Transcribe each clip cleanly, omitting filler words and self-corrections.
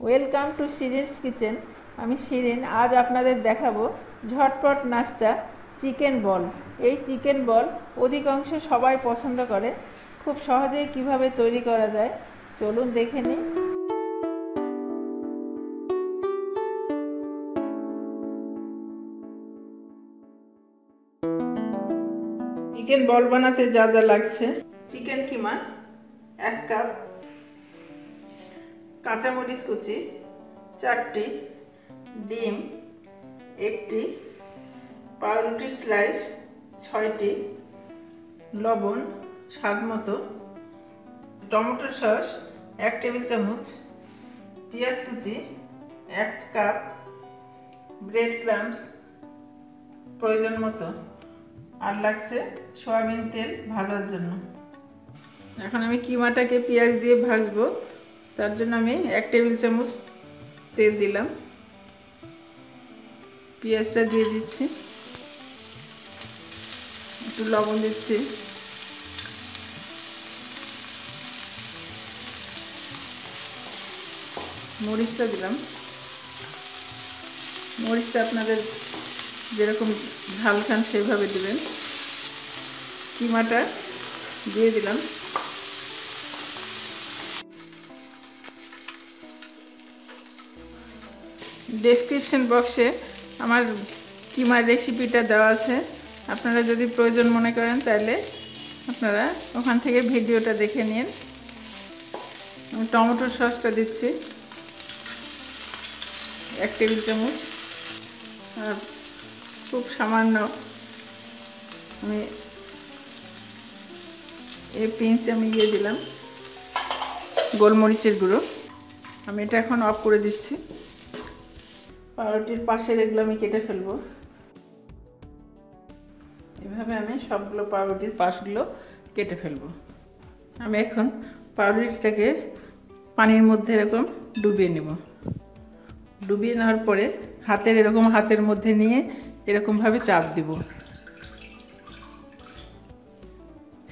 Welcome to শিরিনস kitchen. আমি শিরিন। আজ আপনাদের দেখাবো ঝটপট নাস্তা চিকেন বল। এই চিকেন বল অধিকাংশ সবাই পছন্দ করে। খুব সহজেই কিভাবে তৈরি করা যায় চলুন দেখে নিই। চিকেন বল বানাতে যা যা লাগছে: চিকেন কিমা 1 কাপ, কাঁচামরিচ কুচি 4টি, ডিম 1টি, পাউরুটির স্লাইস 6টি, লবণ স্বাদ মতো, টমেটো সস 1 টেবিল চামচ, পেঁয়াজ কুচি 1 কাপ, ব্রেড ক্রাম্বস প্রয়োজন মতো, আর লাগছে সয়াবিন তেল ভাজার জন্য। এখন আমি কিমাটাকে পেঁয়াজ দিয়ে ভাজবো, তার জন্য আমি 1 টেবিল চামচ তেল দিলাম। পেঁয়াজটা দিয়ে দিচ্ছি, একটু লবণ দিচ্ছি, মরিচটা দিলাম। মরিচটা আপনাদের যেরকম ঝাল খান সেভাবে দিবেন। কিমাটা দিয়ে দিলাম। ডেসক্রিপশন বক্সে আমার কিমার রেসিপিটা দেওয়া আছে, আপনারা যদি প্রয়োজন মনে করেন তাহলে আপনারা ওখান থেকে ভিডিওটা দেখে নিন। আমি টমেটোর সসটা দিচ্ছি 1 টেবিল চামচ, আর খুব সামান্য আমি এই পিঞ্চ আমি দিলাম গোলমরিচের গুঁড়ো। আমি এটা এখন অফ করে দিচ্ছি। পাউরুটির পাশের এগুলো আমি কেটে ফেলবো। এভাবে আমি সবগুলো পাউরুটির পাশগুলো কেটে ফেলবো। আমি এখন পাউরুটিটাকে পানির মধ্যে এরকম ডুবিয়ে নেব। ডুবিয়ে নেওয়ার পরে হাতের মধ্যে নিয়ে এরকমভাবে চাপ দিব।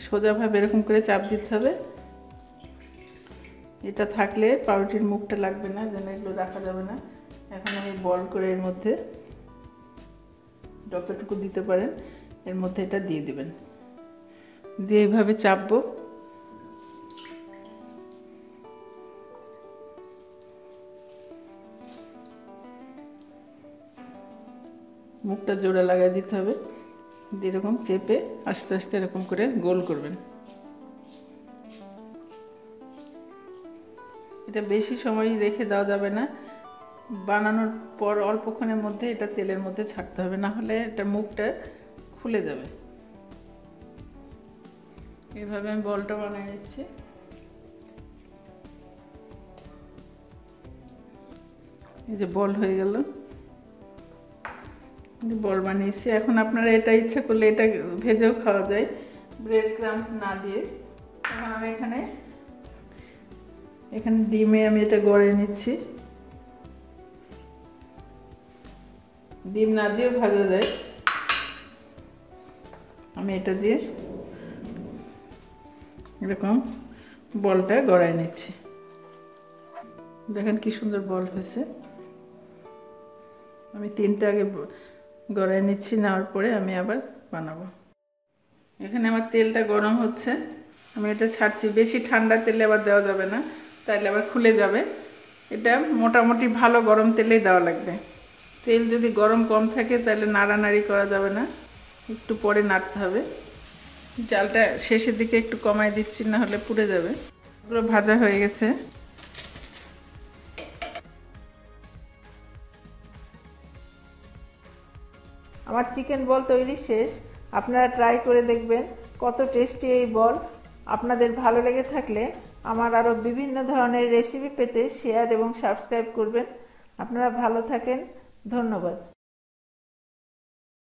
সোজাভাবে এরকম করে চাপ দিতে হবে। এটা থাকলে পাউরুটির মুখটা লাগবে না, যেন এগুলো রাখা যাবে না। এখন আমি বল করে এর মধ্যে যতটুকু দিতে পারেন এর মধ্যে এটা দিয়ে দিবেন। দিয়ে এইভাবে চাপবো। মুখটা জোড়া লাগাই দিতে হবে। এরকম চেপে আস্তে আস্তে এরকম করে গোল করবেন। এটা বেশি সময় রেখে দেওয়া যাবে না। বানানোর পর অল্পক্ষণের মধ্যে এটা তেলের মধ্যে ছাড়তে হবে, না হলে এটা মুখটা খুলে যাবে। এইভাবে আমি বলটা বানিয়ে নিচ্ছি। এই যে বল হয়ে গেল, বল বানিয়েছি। এখন আপনারা এটা ইচ্ছা করলে এটা ভেজেও খাওয়া যায় ব্রেড ক্রাম্বস না দিয়ে। এখন আমি এখানে ডিমে আমি এটা গড়ে নিচ্ছি। ডিম না দিয়েও ভাজা যায়। আমি এটা দিয়ে এরকম বলটা গড়ায় নিচ্ছি। দেখেন কি সুন্দর বল হয়েছে। আমি 3টা আগে গড়ায় নিচ্ছি, নেওয়ার পরে আমি আবার বানাবো। এখানে আমার তেলটা গরম হচ্ছে, আমি এটা ছাড়ছি। বেশি ঠান্ডা তেলে আবার দেওয়া যাবে না, তাইলে আবার খুলে যাবে। এটা মোটামুটি ভালো গরম তেলেই দেওয়া লাগবে। তেল যদি গরম কম থাকে তাহলে নাড়ানাড়ি করা যাবে না, একটু পরে নাড়তে হবে। জালটা শেষের দিকে একটু কমায় দিচ্ছি, না হলে পুড়ে যাবে। পুরো ভাজা হয়ে গেছে। আমার চিকেন বল তৈরি শেষ। আপনারা ট্রাই করে দেখবেন কত টেস্টি এই বল। আপনাদের ভালো লেগে থাকলে আমার আরও বিভিন্ন ধরনের রেসিপি পেতে শেয়ার এবং সাবস্ক্রাইব করবেন। আপনারা ভালো থাকেন। ধন্যবাদ।